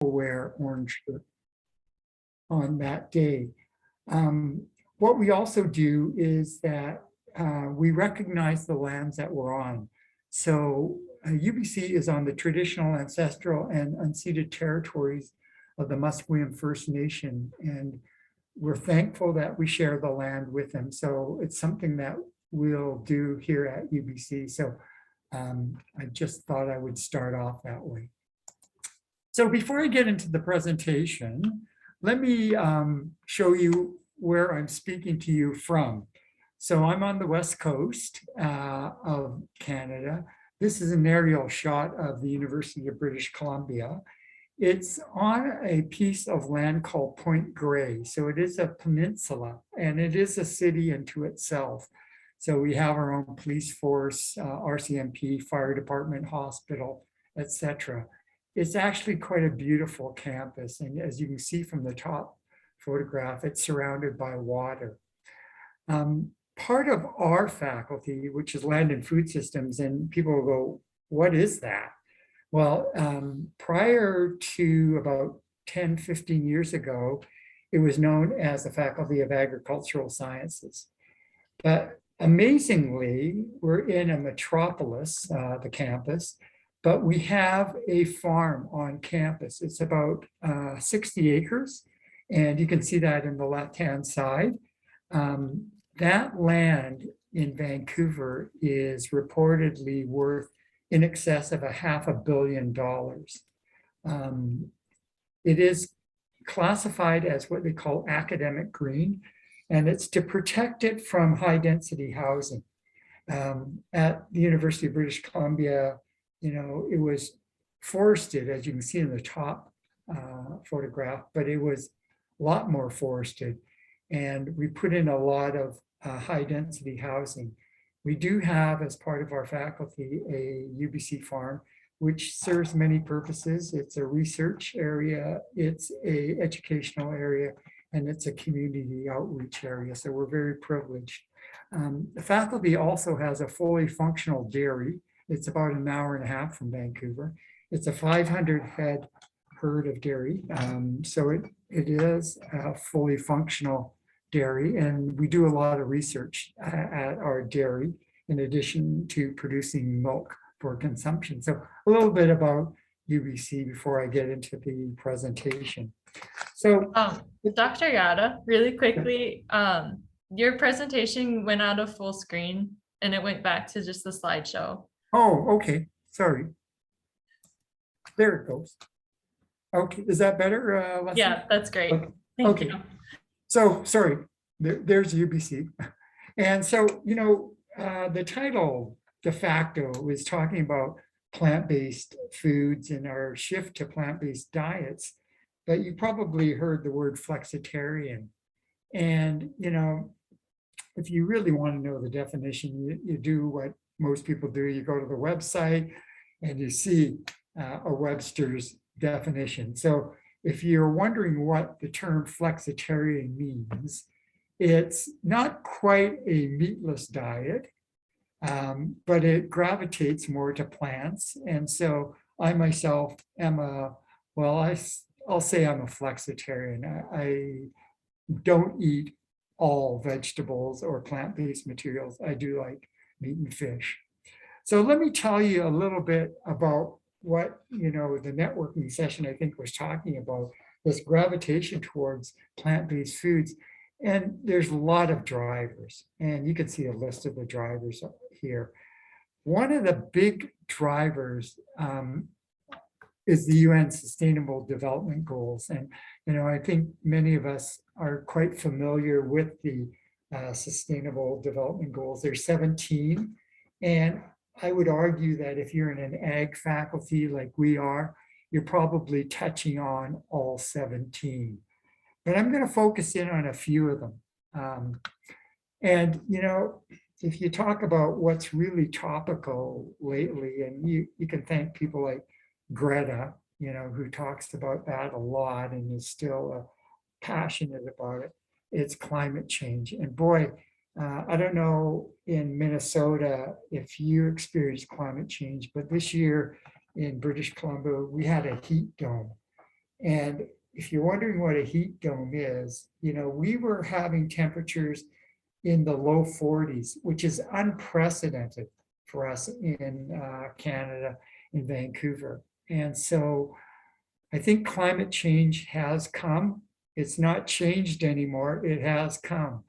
wear orange shirt on that day. What we also do is that we recognize the lands that we're on. So UBC is on the traditional, ancestral, and unceded territories of the Musqueam First Nation, and we're thankful that we share the land with them. So it's something that we'll do here at UBC. So I just thought I would start off that way. So before I get into the presentation, let me show you where I'm speaking to you from. So I'm on the West Coast of Canada. This is an aerial shot of the University of British Columbia. It's on a piece of land called Point Grey. So it is a peninsula and it is a city unto itself. So we have our own police force, RCMP, fire department, hospital, etc. It's actually quite a beautiful campus. And as you can see from the top photograph, it's surrounded by water. Part of our faculty, which is land and food systems, and people will go, what is that? Well, prior to about 10, 15 years ago, it was known as the Faculty of Agricultural Sciences. But amazingly, we're in a metropolis, the campus, but we have a farm on campus. It's about 60 acres, and you can see that in the left-hand side. That land in Vancouver is reportedly worth in excess of $500 million. It is classified as what they call academic green, and it's to protect it from high-density housing. At the University of British Columbia, it was forested, as you can see in the top photograph, but it was a lot more forested. And we put in a lot of high-density housing. We do have, as part of our faculty, a UBC farm, which serves many purposes. It's a research area, it's an educational area, and it's a community outreach area. So we're very privileged. The faculty also has a fully functional dairy. It's about an hour and a half from Vancouver. It's a 500 head herd of dairy. So it is a fully functional dairy, and we do a lot of research at our dairy in addition to producing milk for consumption. So a little bit about UBC before I get into the presentation. So Dr. Yada, really quickly, your presentation went out of full screen and it went back to just the slideshow. Oh, okay, sorry. There it goes. Okay, is that better, Leslie? Yeah, that's great. Okay. Thank you. So, sorry, there's UBC. And so, the title de facto is talking about plant-based foods and our shift to plant-based diets, but you probably heard the word flexitarian. And, if you really want to know the definition, you do what most people do. You go to the website and you see a Webster's definition. So if you're wondering what the term flexitarian means, it's not quite a meatless diet, but it gravitates more to plants. And so I myself am I'll say I'm a flexitarian. I don't eat all vegetables or plant-based materials. I do like meat and fish. So let me tell you a little bit about what, the networking session I think was talking about, this gravitation towards plant-based foods. And there's a lot of drivers, and you can see a list of the drivers here. One of the big drivers is the UN Sustainable Development Goals. And, I think many of us are quite familiar with the Sustainable Development Goals. There's 17. And I would argue that if you're in an ag faculty like we are, you're probably touching on all 17. But I'm going to focus in on a few of them. And, if you talk about what's really topical lately, and you can thank people like Greta, who talks about that a lot and is still passionate about it, it's climate change. And boy, I don't know in Minnesota if you experienced climate change, but this year in British Columbia, we had a heat dome. And if you're wondering what a heat dome is, we were having temperatures in the low 40s, which is unprecedented for us in Canada, in Vancouver. And so I think climate change has come. It's not changed anymore, it has come.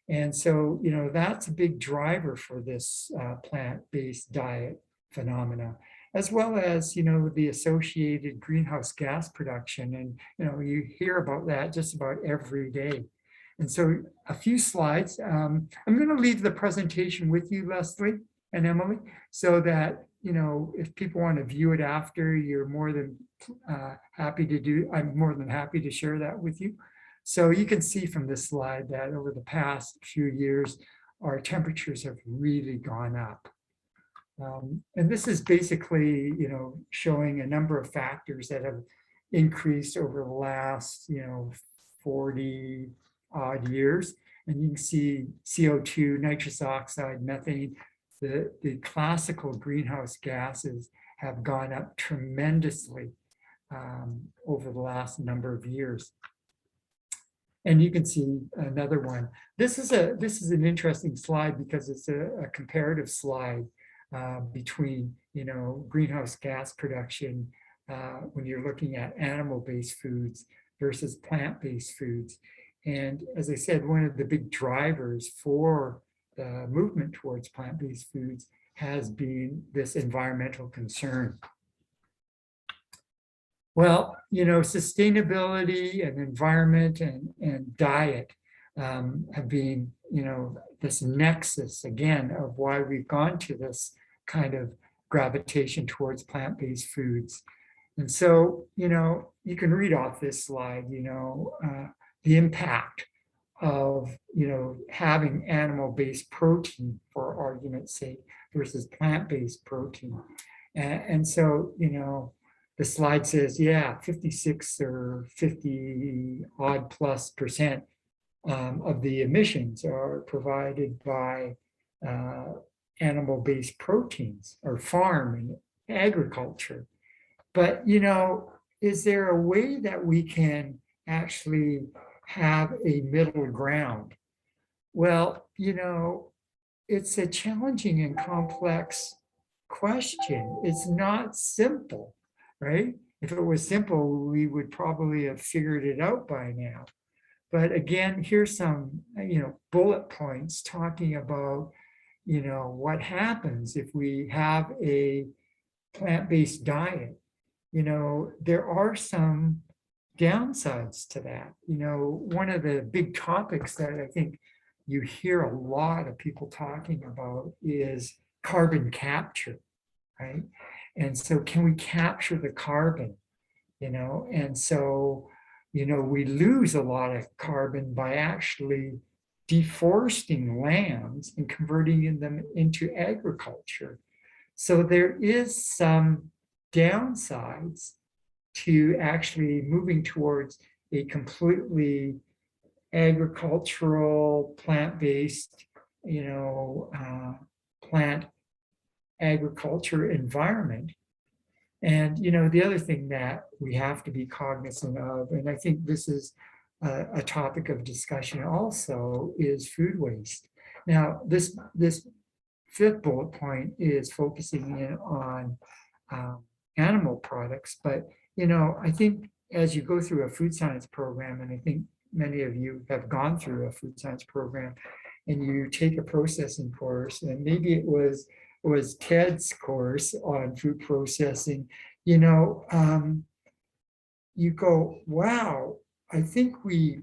And so, that's a big driver for this plant-based diet phenomena, as well as, the associated greenhouse gas production. And, you hear about that just about every day. And so a few slides. I'm going to leave the presentation with you, Leslie and Emily, so that, if people want to view it after, you're more than happy to do. I'm more than happy to share that with you. So you can see from this slide that over the past few years, our temperatures have really gone up. And this is basically, showing a number of factors that have increased over the last, 40 odd years. And you can see CO2, nitrous oxide, methane, the classical greenhouse gases have gone up tremendously over the last number of years. And you can see another one. This is an interesting slide because it's a comparative slide between greenhouse gas production when you're looking at animal-based foods versus plant-based foods. And as I said, one of the big drivers for the movement towards plant-based foods has been this environmental concern. Well, sustainability and environment and diet have been, this nexus again of why we've gone to this kind of gravitation towards plant-based foods. And so, you can read off this slide, the impact of, having animal-based protein, for argument's sake, versus plant-based protein. And so, the slide says, 56 or 50 odd plus percent of the emissions are provided by animal-based proteins or farm and agriculture. But, is there a way that we can actually have a middle ground? Well, it's a challenging and complex question. It's not simple, right? If it was simple, we would probably have figured it out by now. But again, here's some, bullet points talking about, what happens if we have a plant-based diet. There are some downsides to that. One of the big topics that I think you hear a lot of people talking about is carbon capture, right? And so can we capture the carbon, and so, we lose a lot of carbon by actually deforesting lands and converting them into agriculture. So there is some downsides to actually moving towards a completely agricultural, plant-based, plant agriculture environment. And, the other thing that we have to be cognizant of, and I think this is a topic of discussion also, is food waste. Now, this fifth bullet point is focusing in on animal products, but, I think as you go through a food science program, and I think many of you have gone through a food science program, and you take a processing course, and maybe it was Ted's course on food processing, you go, wow, I think we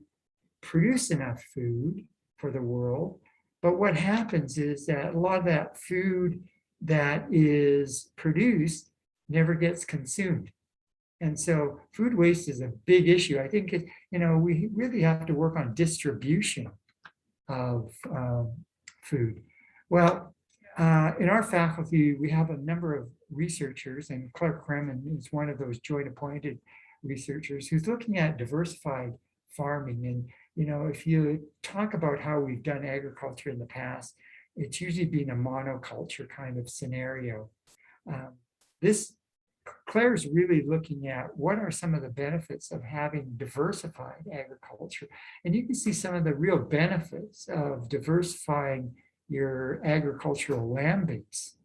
produce enough food for the world, but what happens is that a lot of that food that is produced never gets consumed. And so food waste is a big issue. I think, we really have to work on distribution of food. Well, in our faculty, we have a number of researchers, and Clark Kremen is one of those joint appointed researchers who's looking at diversified farming. And, if you talk about how we've done agriculture in the past, it's usually been a monoculture kind of scenario. This Claire's really looking at what are some of the benefits of having diversified agriculture. And you can see some of the real benefits of diversifying your agricultural land base.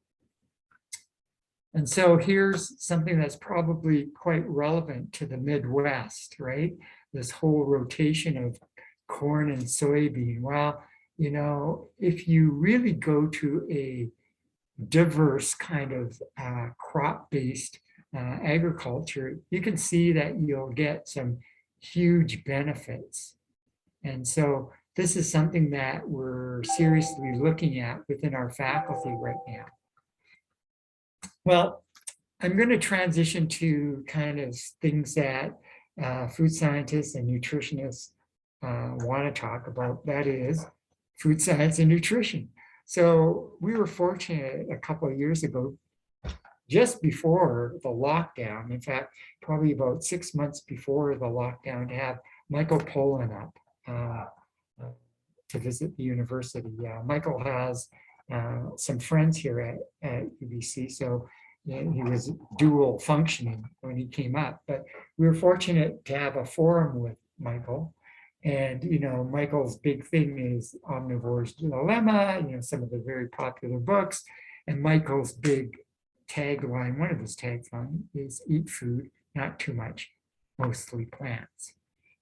And so here's something that's probably quite relevant to the Midwest, right? This whole rotation of corn and soybean. Well, you know, if you really go to a diverse kind of crop-based agriculture, you can see that you'll get some huge benefits. And so this is something that we're seriously looking at within our faculty right now. Well, I'm going to transition to kind of things that food scientists and nutritionists want to talk about. That is food science and nutrition. So we were fortunate a couple of years ago, just before the lockdown, in fact, probably about 6 months before the lockdown, to have Michael Pollan up to visit the university. Michael has some friends here at UBC, so he was dual functioning when he came up. But we were fortunate to have a forum with Michael. And, you know, Michael's big thing is Omnivore's Dilemma, you know, some of the very popular books. And Michael's big tagline, one of his taglines is eat food, not too much, mostly plants.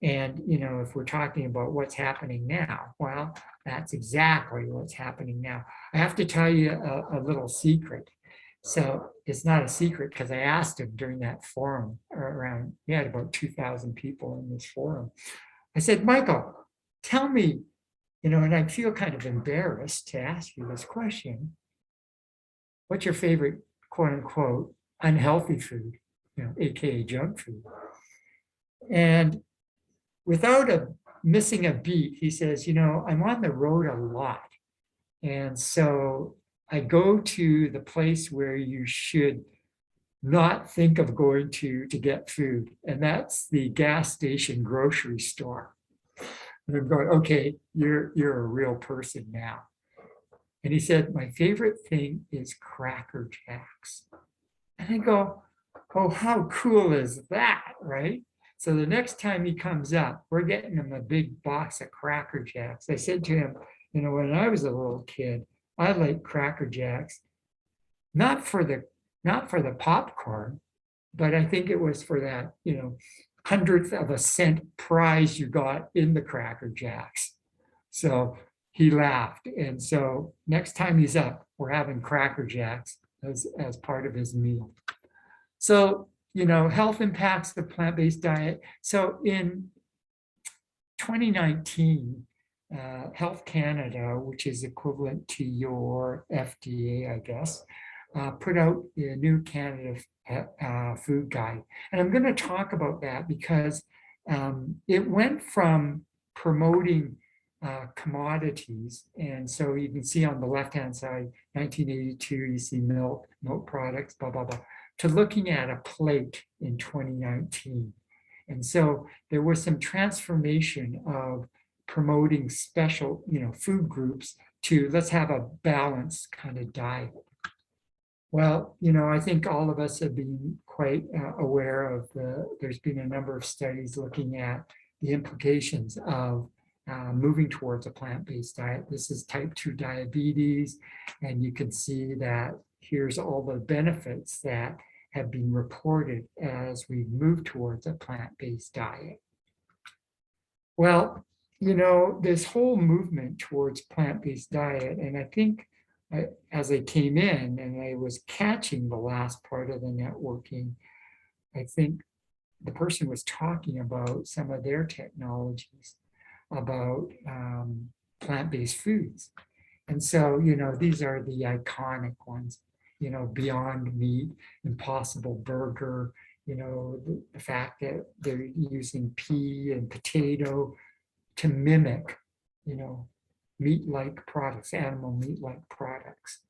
And, you know, if we're talking about what's happening now, well, that's exactly what's happening now. I have to tell you a little secret. So it's not a secret because I asked him during that forum around, he had about 2,000 people in this forum. I said, Michael, tell me, you know, and I feel kind of embarrassed to ask you this question. What's your favorite, quote unquote, unhealthy food, you know, AKA junk food? And without missing a beat, he says, you know, I'm on the road a lot. And so I go to the place where you should not think of going to get food. And that's the gas station grocery store. And I'm going, okay, you're a real person now. And he said, my favorite thing is Cracker Jacks. And I go, oh, how cool is that, right? So the next time he comes up, we're getting him a big box of Cracker Jacks. I said to him, you know, when I was a little kid, I liked Cracker Jacks, not for the popcorn, but I think it was for that, you know, 1/100th of a cent prize you got in the Cracker Jacks. So he laughed. And so next time he's up, we're having Cracker Jacks as part of his meal. So, you know, health impacts of plant-based diet. So in 2019, Health Canada, which is equivalent to your FDA, I guess, put out a new Canada food guide. And I'm going to talk about that because it went from promoting commodities. And so you can see on the left-hand side, 1982, you see milk products, blah, blah, blah, to looking at a plate in 2019. And so there was some transformation of promoting special, you know, food groups to let's have a balanced kind of diet. Well, you know, I think all of us have been quite aware of there's been a number of studies looking at the implications of moving towards a plant-based diet. This is type 2 diabetes, and you can see that here's all the benefits that have been reported as we move towards a plant-based diet. Well, you know, this whole movement towards plant-based diet, and I think as I came in and I was catching the last part of the networking, I think the person was talking about some of their technologies about plant-based foods. And so, you know, these are the iconic ones, you know, Beyond Meat, Impossible Burger, you know, the fact that they're using pea and potato to mimic, you know, meat-like products, animal meat-like products.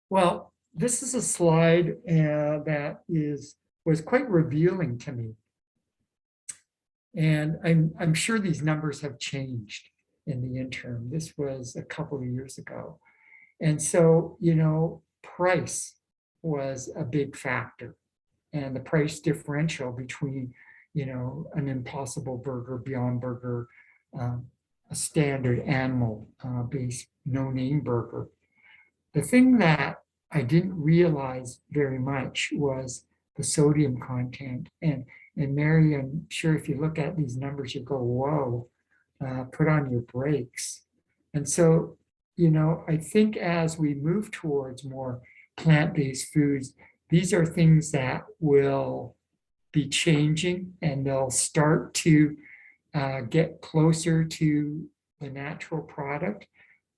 Well, this is a slide that was quite revealing to me. And I'm sure these numbers have changed in the interim. This was a couple of years ago. And so, you know, price was a big factor. And the price differential between, an Impossible Burger, Beyond Burger, a standard animal based no-name burger. The thing that I didn't realize very much was the sodium content. And Mary, I'm sure if you look at these numbers, you go, whoa, put on your brakes. And so, I think as we move towards more plant-based foods, these are things that will be changing, and they'll start to get closer to the natural product.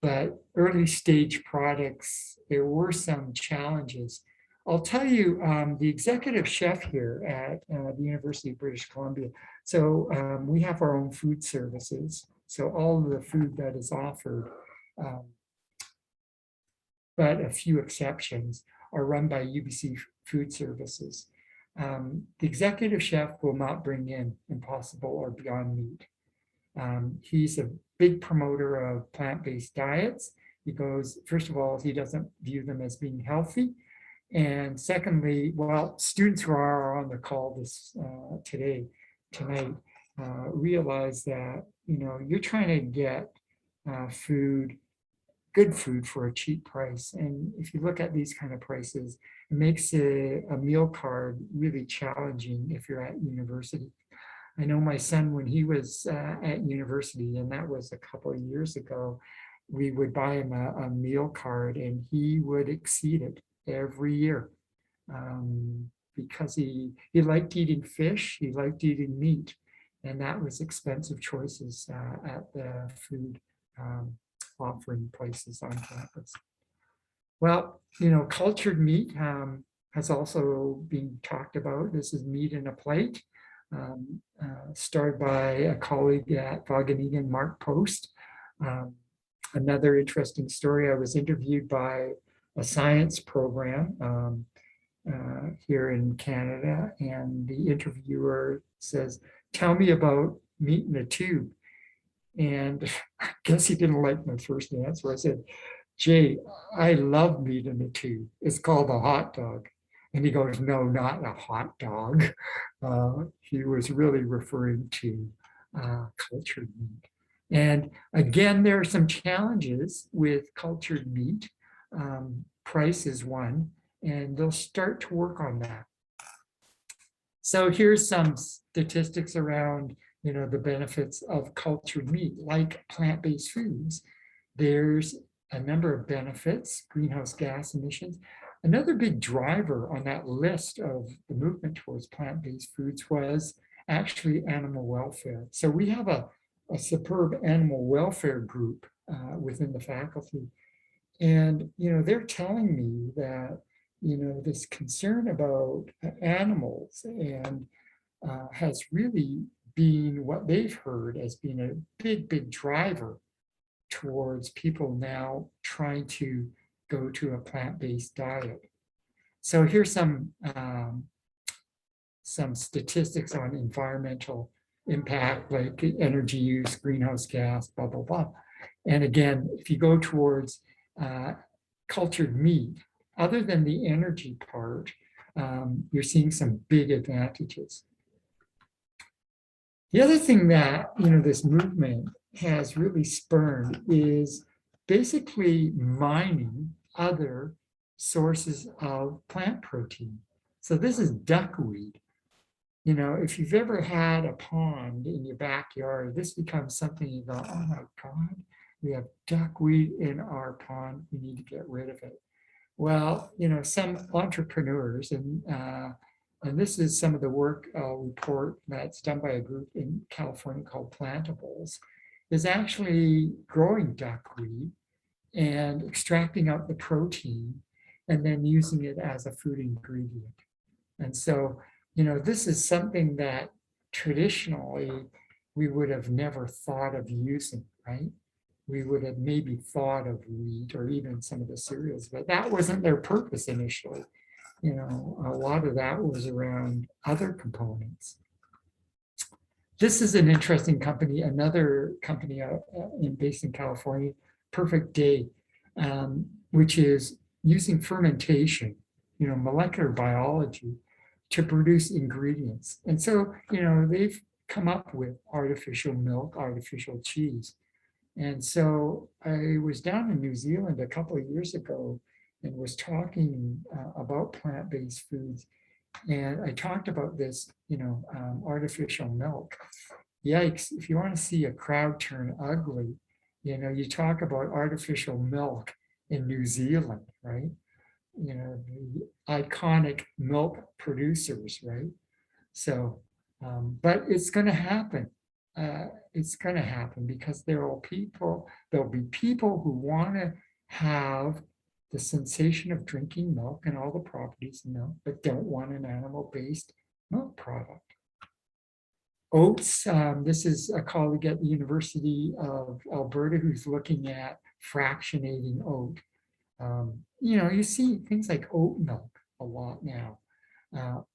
But early stage products, there were some challenges. I'll tell you, the executive chef here at the University of British Columbia, so we have our own food services. So all of the food that is offered, but a few exceptions, are run by UBC Food Services. The executive chef will not bring in Impossible or Beyond Meat. He's a big promoter of plant-based diets. He goes, first of all, he doesn't view them as being healthy. And secondly, well, students who are on the call tonight, realize that, you're trying to get good food for a cheap price. And if you look at these kind of prices, it makes a meal card really challenging if you're at university. I know my son, when he was at university, and that was a couple of years ago, we would buy him a meal card and he would exceed it every year because he liked eating fish, he liked eating meat, and that was expensive choices at the food offering places on campus. Well, cultured meat has also been talked about. This is Meat in a Plate, started by a colleague at Wageningen, Mark Post. Another interesting story, I was interviewed by a science program here in Canada, and the interviewer says, "Tell me about meat in a tube." And I guess he didn't like my first answer. I said, "Jay, I love meat in a tube. It's called a hot dog." And he goes, "No, not a hot dog." He was really referring to cultured meat. And again, there are some challenges with cultured meat. Price is one, and they'll start to work on that. So here's some statistics around the benefits of cultured meat, like plant-based foods. There's a number of benefits, greenhouse gas emissions. Another big driver on that list of the movement towards plant-based foods was actually animal welfare. So we have a superb animal welfare group within the faculty. And, they're telling me that, this concern about animals and has really been what they've heard as being a big, big driver towards people now trying to go to a plant-based diet. So here's some statistics on environmental impact, like energy use, greenhouse gas, blah, blah, blah. And again, if you go towards cultured meat, other than the energy part, you're seeing some big advantages. The other thing that this movement has really spurred is basically mining other sources of plant protein. So this is duckweed. If you've ever had a pond in your backyard, this becomes something you go, "Oh my God, we have duckweed in our pond. We need to get rid of it." Well, some entrepreneurs, and this is some of the work report that's done by a group in California called Plantables, is actually growing duckweed and extracting out the protein and then using it as a food ingredient. And so, this is something that traditionally we would have never thought of using, right? We would have maybe thought of wheat or even some of the cereals, but that wasn't their purpose initially. A lot of that was around other components. This is an interesting company, another company based in California, Perfect Day, which is using fermentation, molecular biology to produce ingredients. And so, they've come up with artificial milk, artificial cheese. And so I was down in New Zealand a couple of years ago and was talking about plant-based foods. And I talked about this, artificial milk. Yikes, if you want to see a crowd turn ugly, you talk about artificial milk in New Zealand, right? The iconic milk producers, right? So, but it's going to happen. It's going to happen because there'll be people who want to have the sensation of drinking milk and all the properties of milk, but don't want an animal-based milk product. Oats, this is a colleague at the University of Alberta who's looking at fractionating oat. You see things like oat milk a lot now,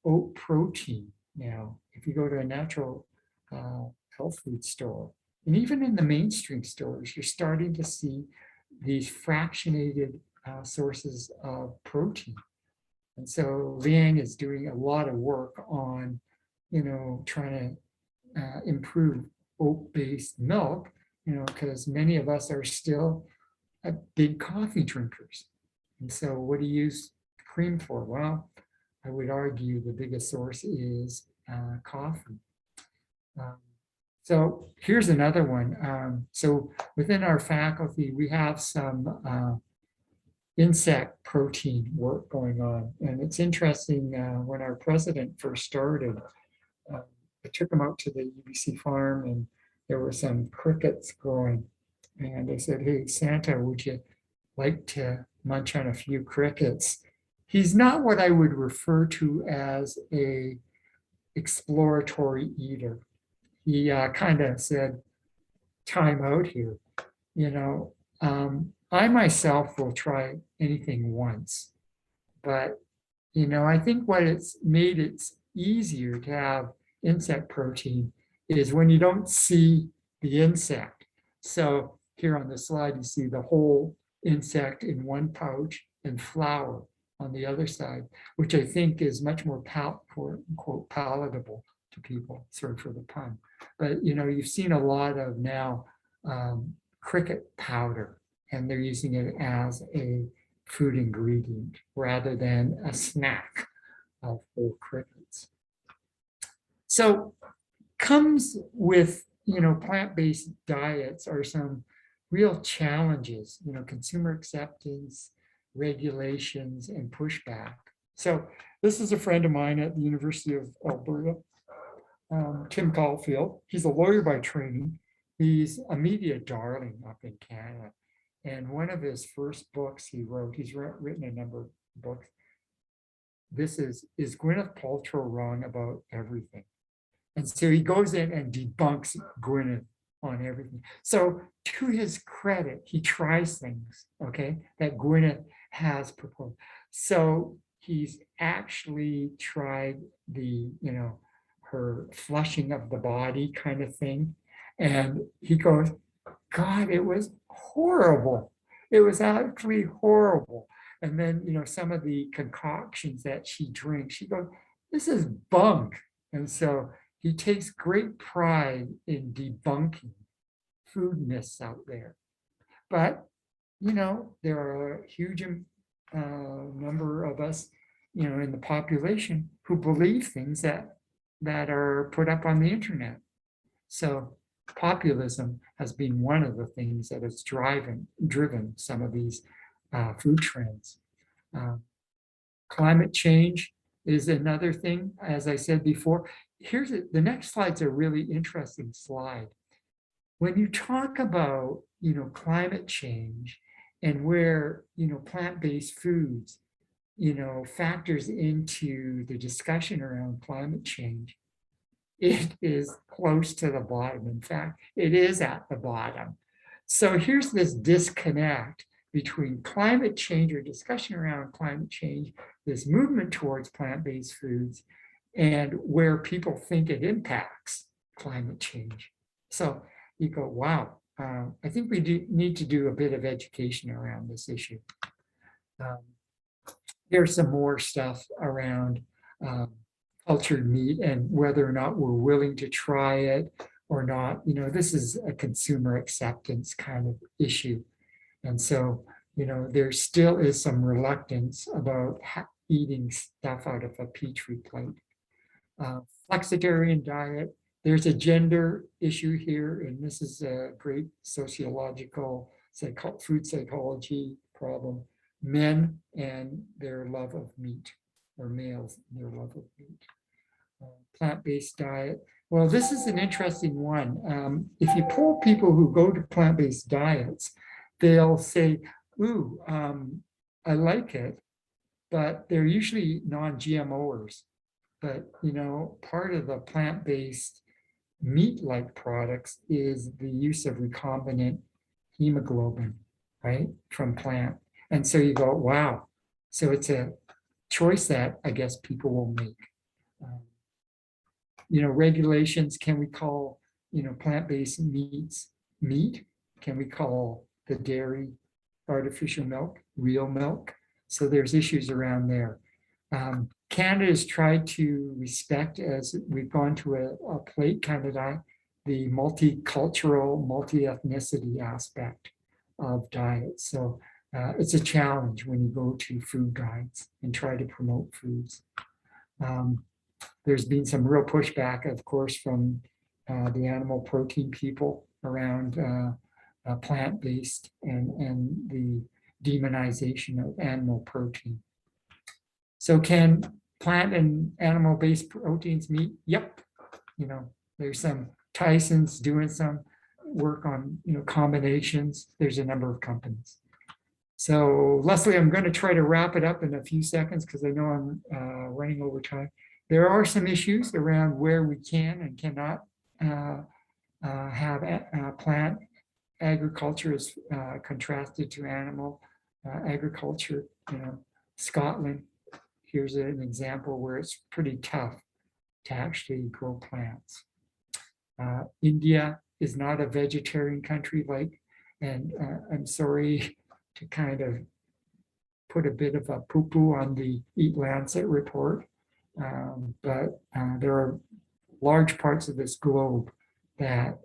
oat protein now. If you go to a natural health food store, and even in the mainstream stores, you're starting to see these fractionated sources of protein. And so Liang is doing a lot of work on, trying to improve oat-based milk, because many of us are still big coffee drinkers. And so what do you use cream for? Well, I would argue the biggest source is coffee. So here's another one. So within our faculty, we have some insect protein work going on. And it's interesting, when our president first started, I took him out to the UBC farm and there were some crickets growing. And I said, hey, Santa, would you like to munch on a few crickets? He's not what I would refer to as a exploratory eater. He kind of said, time out here. I myself will try anything once, but I think what it's made it easier to have insect protein is when you don't see the insect. So here on the slide, you see the whole insect in one pouch and flour on the other side, which I think is much more quote palatable to people, sorry for the pun. But you've seen a lot of now cricket powder, and they're using it as a food ingredient rather than a snack of whole crickets. So comes with, plant-based diets are some real challenges, consumer acceptance, regulations, and pushback. So this is a friend of mine at the University of Alberta, Tim Caulfield. He's a lawyer by training. He's a media darling up in Canada. And one of his first books he wrote, he's written a number of books. This is Gwyneth Paltrow wrong about everything? And so he goes in and debunks Gwyneth on everything. So to his credit, he tries things, okay, that Gwyneth has proposed. So he's actually tried the, her flushing of the body kind of thing. And he goes, God, it was horrible. It was actually horrible. And then, some of the concoctions that she drinks, she goes, this is bunk. And so he takes great pride in debunking food myths out there. But, there are a huge number of us, in the population who believe things that are put up on the internet. So populism has been one of the things that has driven some of these food trends. Climate change is another thing, as I said before. Here's the next slide's a really interesting slide. When you talk about, climate change and where, plant-based foods, factors into the discussion around climate change, it is close to the bottom. In fact, it is at the bottom. So here's this disconnect between climate change or discussion around climate change, this movement towards plant-based foods, and where people think it impacts climate change. So you go, wow, I think we need to do a bit of education around this issue. Here's some more stuff around cultured meat and whether or not we're willing to try it or not. You know, this is a consumer acceptance kind of issue. And so, you know, there still is some reluctance about eating stuff out of a petri plate. Flexitarian diet, there's a gender issue here, and this is a great sociological food psychology problem. Men and their love of meat, or males and their love of meat. Plant-based diet. Well, this is an interesting one. If you poll people who go to plant-based diets, they'll say, ooh, I like it, but they're usually non-GMOers. But, you know, part of the plant-based meat-like products is the use of recombinant hemoglobin, right, from plant. And so you go, wow. So it's a choice that I guess people will make. You know, regulations, can we call, you know, plant-based meats meat? Can we call the dairy artificial milk real milk? So there's issues around there. Canada's tried to respect, as we've gone to a plate kind of diet, the multicultural, multi-ethnicity aspect of diet. So it's a challenge when you go to food guides and try to promote foods. There's been some real pushback, of course, from the animal protein people around plant-based and the demonization of animal protein. So can plant and animal-based proteins meet? Yep. You know, there's some Tyson's doing some work on, you know, combinations. There's a number of companies. So Leslie, I'm going to try to wrap it up in a few seconds because I know I'm running over time. There are some issues around where we can and cannot have plant agriculture as contrasted to animal agriculture. You know, Scotland, here's an example where it's pretty tough to actually grow plants. India is not a vegetarian country, and I'm sorry to kind of put a bit of a poo-poo on the Eat Lancet report. But there are large parts of this globe that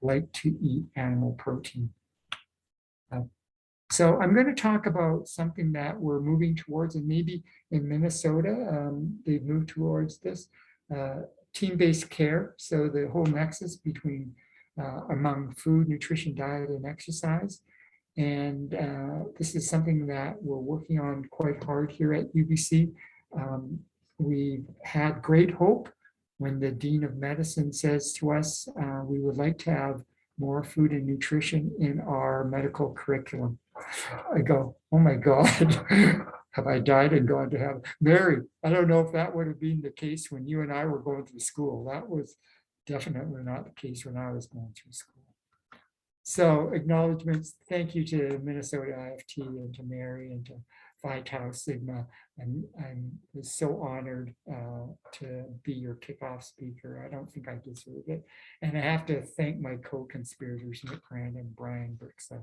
like to eat animal protein. So I'm going to talk about something that we're moving towards, and maybe in Minnesota, they've moved towards this team-based care. So the whole nexus between among food, nutrition, diet, and exercise. And this is something that we're working on quite hard here at UBC. We've had great hope when the Dean of Medicine says to us, we would like to have more food and nutrition in our medical curriculum. I go, oh my God, have I died and gone to heaven? Mary, I don't know if that would have been the case when you and I were going through school. That was definitely not the case when I was going through school. So acknowledgements, thank you to Minnesota IFT and to Mary and to Phi Tau Sigma. I'm so honored to be your kickoff speaker. I don't think I deserve it. And I have to thank my co-conspirators, Nick Rand and Brian Brixa.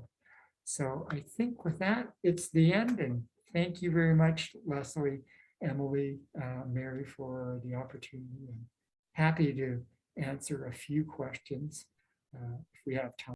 So I think with that, it's the end. And thank you very much, Leslie, Emily, Mary, for the opportunity. And happy to answer a few questions if we have time.